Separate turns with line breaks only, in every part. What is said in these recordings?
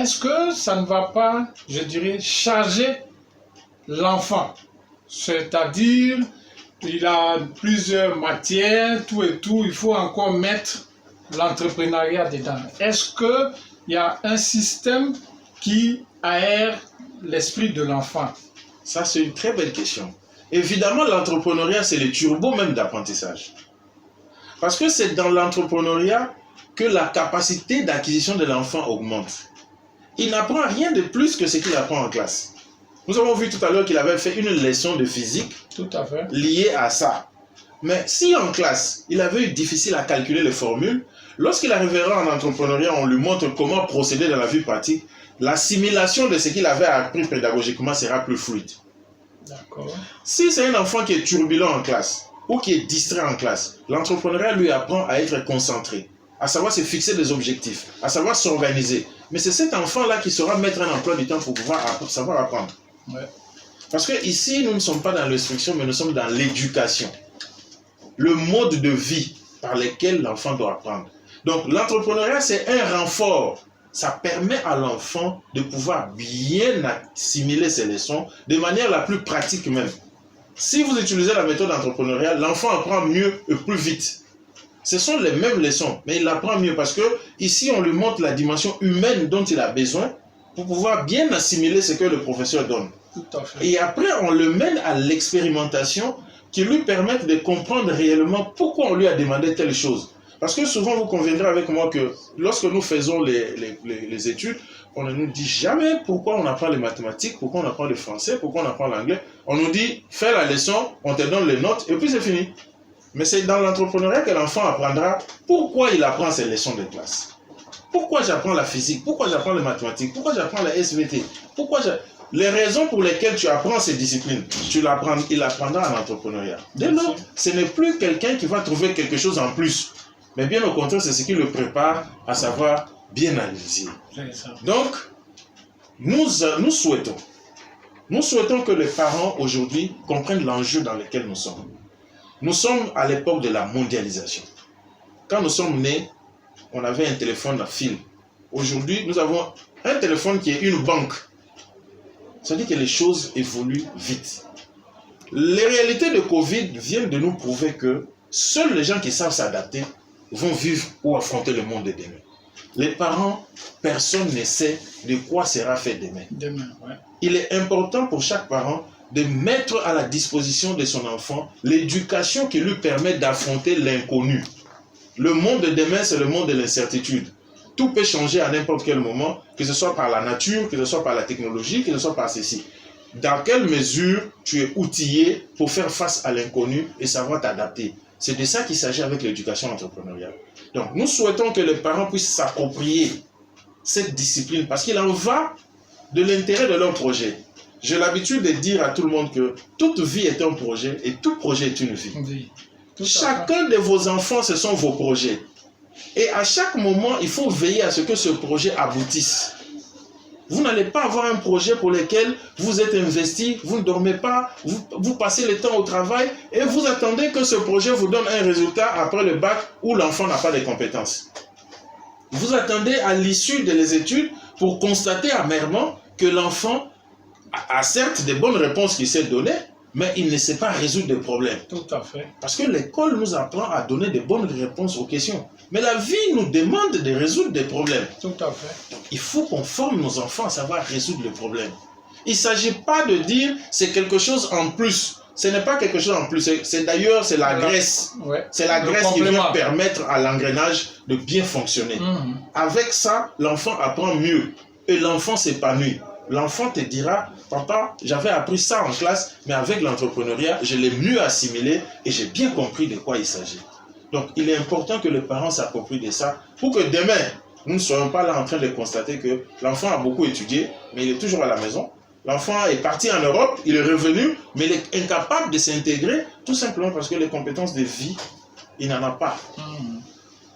est-ce que ça ne va pas, je dirais, charger l'enfant? C'est-à-dire, il a plusieurs matières, tout et tout, il faut encore mettre l'entrepreneuriat dedans. Est-ce qu'il y a un système qui aère l'esprit de l'enfant?
Ça, c'est une très belle question. Évidemment, l'entrepreneuriat, c'est le turbo même d'apprentissage. Parce que c'est dans l'entrepreneuriat que la capacité d'acquisition de l'enfant augmente. Il n'apprend rien de plus que ce qu'il apprend en classe. Nous avons vu tout à l'heure qu'il avait fait une leçon de physique liée à ça. Mais si en classe, il avait eu difficile à calculer les formules, lorsqu'il arrivera en entrepreneuriat, on lui montre comment procéder dans la vie pratique, l'assimilation de ce qu'il avait appris pédagogiquement sera plus fluide. Si c'est un enfant qui est turbulent en classe ou qui est distrait en classe, l'entrepreneuriat lui apprend à être concentré, à savoir se fixer des objectifs, à savoir s'organiser. Mais c'est cet enfant-là qui saura mettre un emploi du temps pour pouvoir savoir apprendre. Ouais. Parce que ici, nous ne sommes pas dans l'instruction, mais nous sommes dans l'éducation. Le mode de vie par lequel l'enfant doit apprendre. Donc, l'entrepreneuriat, c'est un renfort. Ça permet à l'enfant de pouvoir bien assimiler ses leçons de manière la plus pratique même. Si vous utilisez la méthode d'entrepreneuriat, l'enfant apprend mieux et plus vite. Ce sont les mêmes leçons, mais il apprend mieux parce que ici, on lui montre la dimension humaine dont il a besoin pour pouvoir bien assimiler ce que le professeur donne.
Tout à fait.
Et après, on le mène à l'expérimentation qui lui permettent de comprendre réellement pourquoi on lui a demandé telle chose. Parce que souvent, vous conviendrez avec moi que lorsque nous faisons les études, on ne nous dit jamais pourquoi on apprend les mathématiques, pourquoi on apprend le français, pourquoi on apprend l'anglais. On nous dit, fais la leçon, on te donne les notes, et puis c'est fini. Mais c'est dans l'entrepreneuriat que l'enfant apprendra pourquoi il apprend ses leçons de classe. Pourquoi j'apprends la physique, pourquoi j'apprends les mathématiques, pourquoi j'apprends la SVT, les raisons pour lesquelles tu apprends ces disciplines, il apprendra en entrepreneuriat. Dès lors, ce n'est plus quelqu'un qui va trouver quelque chose en plus. Mais bien au contraire, c'est ce qui le prépare à savoir bien analyser. Donc, nous souhaitons que les parents aujourd'hui comprennent l'enjeu dans lequel nous sommes. Nous sommes à l'époque de la mondialisation. Quand nous sommes nés, on avait un téléphone à fil. Aujourd'hui, nous avons un téléphone qui est une banque. Ça veut dire que les choses évoluent vite. Les réalités de Covid viennent de nous prouver que seuls les gens qui savent s'adapter vont vivre ou affronter le monde de demain. Les parents, personne ne sait de quoi sera fait demain.
Ouais.
Il est important pour chaque parent de mettre à la disposition de son enfant l'éducation qui lui permet d'affronter l'inconnu. Le monde de demain, c'est le monde de l'incertitude. Tout peut changer à n'importe quel moment, que ce soit par la nature, que ce soit par la technologie, que ce soit par ceci. Dans quelle mesure tu es outillé pour faire face à l'inconnu et savoir t'adapter? C'est de ça qu'il s'agit avec l'éducation entrepreneuriale. Donc, nous souhaitons que les parents puissent s'approprier cette discipline parce qu'il en va de l'intérêt de leur projet. J'ai l'habitude de dire à tout le monde que toute vie est un projet et tout projet est une vie. Oui. Chacun de vos enfants, ce sont vos projets. Et à chaque moment, il faut veiller à ce que ce projet aboutisse. Vous n'allez pas avoir un projet pour lequel vous êtes investi, vous ne dormez pas, vous passez le temps au travail et vous attendez que ce projet vous donne un résultat après le bac où l'enfant n'a pas de compétences. Vous attendez à l'issue des études pour constater amèrement que l'enfant a certes des bonnes réponses qu'il s'est données, mais il ne sait pas résoudre des problèmes.
Tout à fait.
Parce que l'école nous apprend à donner de bonnes réponses aux questions. Mais la vie nous demande de résoudre des problèmes.
Tout à fait.
Donc, il faut qu'on forme nos enfants à savoir résoudre les problèmes. Il ne s'agit pas de dire c'est quelque chose en plus. Ce n'est pas quelque chose en plus. C'est d'ailleurs, c'est la graisse.
Ouais.
C'est la graisse qui vient permettre à l'engrenage de bien fonctionner. Avec ça, l'enfant apprend mieux. Et l'enfant s'épanouit. L'enfant te dira, papa, j'avais appris ça en classe, mais avec l'entrepreneuriat, je l'ai mieux assimilé et j'ai bien compris de quoi il s'agit. Donc, il est important que les parents s'approprient de ça pour que demain, nous ne soyons pas là en train de constater que l'enfant a beaucoup étudié, mais il est toujours à la maison. L'enfant est parti en Europe, il est revenu, mais il est incapable de s'intégrer, tout simplement parce que les compétences de vie, il n'en a pas.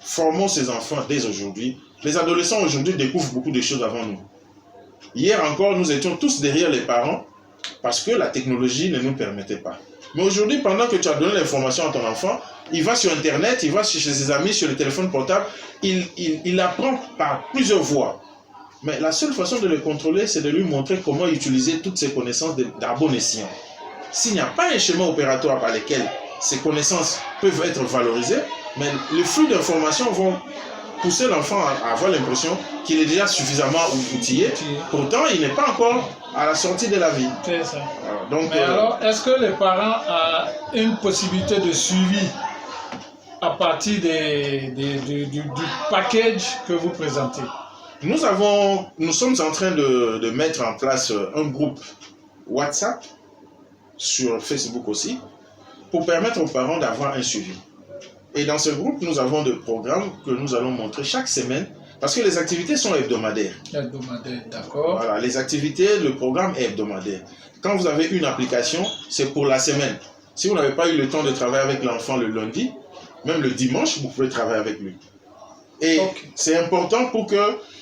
Formons ces enfants dès aujourd'hui. Les adolescents aujourd'hui découvrent beaucoup de choses avant nous. Hier encore, nous étions tous derrière les parents parce que la technologie ne nous permettait pas. Mais aujourd'hui, pendant que tu as donné l'information à ton enfant, il va sur Internet, il va chez ses amis, sur le téléphone portable, il apprend par plusieurs voies. Mais la seule façon de le contrôler, c'est de lui montrer comment utiliser toutes ses connaissances d'à bon escient. S'il n'y a pas un schéma opératoire par lequel ces connaissances peuvent être valorisées, mais les flux d'informations vont pousser l'enfant à avoir l'impression qu'il est déjà suffisamment outillé. Pourtant, il n'est pas encore à la sortie de la vie.
C'est ça.
Donc,
mais alors, est-ce que les parents ont une possibilité de suivi à partir du package que vous présentez?
Nous sommes en train de mettre en place un groupe WhatsApp, sur Facebook aussi, pour permettre aux parents d'avoir un suivi. Et dans ce groupe, nous avons des programmes que nous allons montrer chaque semaine, parce que les activités sont hebdomadaires.
Hebdomadaires, d'accord.
Voilà, les activités, le programme est hebdomadaire. Quand vous avez une application, c'est pour la semaine. Si vous n'avez pas eu le temps de travailler avec l'enfant le lundi, même le dimanche, vous pouvez travailler avec lui. Et c'est important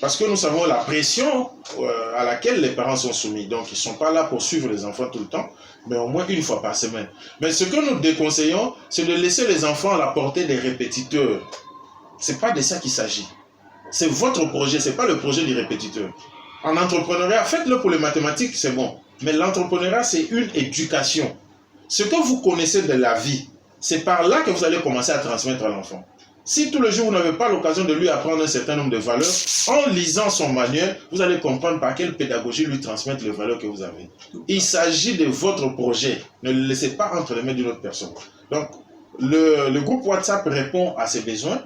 parce que nous savons la pression à laquelle les parents sont soumis. Donc, ils ne sont pas là pour suivre les enfants tout le temps, mais au moins une fois par semaine. Mais ce que nous déconseillons, c'est de laisser les enfants à la portée des répétiteurs. Ce n'est pas de ça qu'il s'agit. C'est votre projet, ce n'est pas le projet du répétiteur. En entrepreneuriat, faites-le pour les mathématiques, c'est bon. Mais l'entrepreneuriat, c'est une éducation. Ce que vous connaissez de la vie, c'est par là que vous allez commencer à transmettre à l'enfant. Si tous les jours, vous n'avez pas l'occasion de lui apprendre un certain nombre de valeurs, en lisant son manuel, vous allez comprendre par quelle pédagogie lui transmettre les valeurs que vous avez. Il s'agit de votre projet. Ne le laissez pas entre les mains d'une autre personne. Donc, le groupe WhatsApp répond à ses besoins.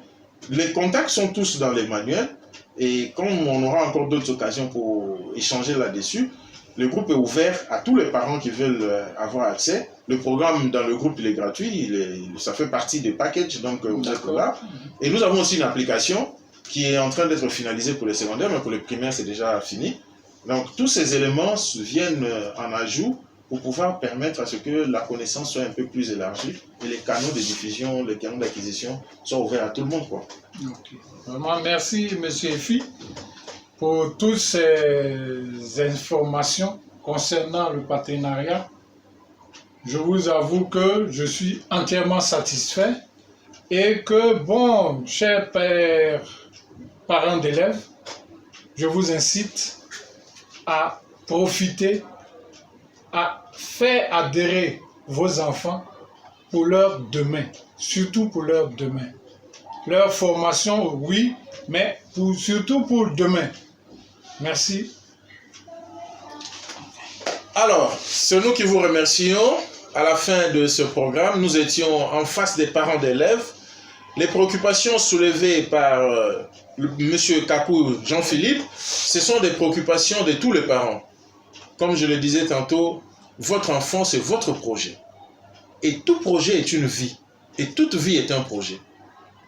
Les contacts sont tous dans les manuels. Et comme on aura encore d'autres occasions pour échanger là-dessus, le groupe est ouvert à tous les parents qui veulent avoir accès. Le programme dans le groupe, il est gratuit, ça fait partie des packages, donc vous êtes là. Et nous avons aussi une application qui est en train d'être finalisée pour les secondaires, mais pour les primaires, c'est déjà fini. Donc tous ces éléments viennent en ajout pour pouvoir permettre à ce que la connaissance soit un peu plus élargie et les canaux de diffusion, les canaux d'acquisition soient ouverts à tout le monde, quoi.
Okay. Vraiment, merci, M. Efi, pour toutes ces informations concernant le partenariat. Je vous avoue que je suis entièrement satisfait et que, bon, chers pères, parents d'élèves, je vous incite à profiter, à faire adhérer vos enfants pour leur demain, surtout pour leur demain. Leur formation, oui, mais surtout pour demain. Merci.
Alors, c'est nous qui vous remercions. À la fin de ce programme, nous étions en face des parents d'élèves. Les préoccupations soulevées par M. Kakou Jean-Philippe, ce sont des préoccupations de tous les parents. Comme je le disais tantôt, votre enfant, c'est votre projet. Et tout projet est une vie. Et toute vie est un projet.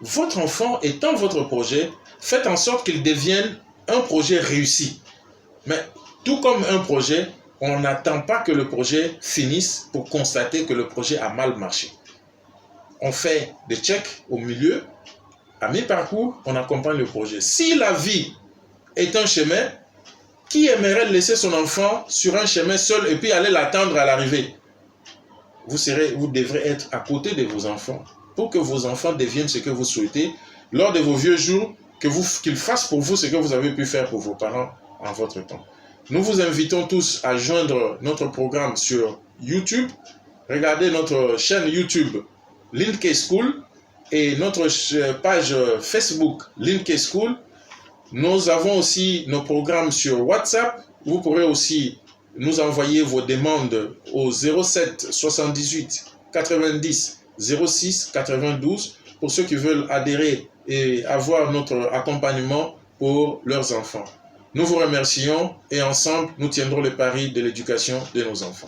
Votre enfant étant votre projet, faites en sorte qu'il devienne un projet réussi. Mais tout comme un projet, on n'attend pas que le projet finisse pour constater que le projet a mal marché. On fait des checks au milieu, à mi-parcours, on accompagne le projet. Si la vie est un chemin, qui aimerait laisser son enfant sur un chemin seul et puis aller l'attendre à l'arrivée? Vous devrez être à côté de vos enfants pour que vos enfants deviennent ce que vous souhaitez lors de vos vieux jours, qu'ils fassent pour vous ce que vous avez pu faire pour vos parents en votre temps. Nous vous invitons tous à joindre notre programme sur YouTube. Regardez notre chaîne YouTube Linké School et notre page Facebook Linké School. Nous avons aussi nos programmes sur WhatsApp. Vous pourrez aussi nous envoyer vos demandes au 07 78 90 06 92 pour ceux qui veulent adhérer et avoir notre accompagnement pour leurs enfants. Nous vous remercions et ensemble, nous tiendrons le pari de l'éducation de nos enfants.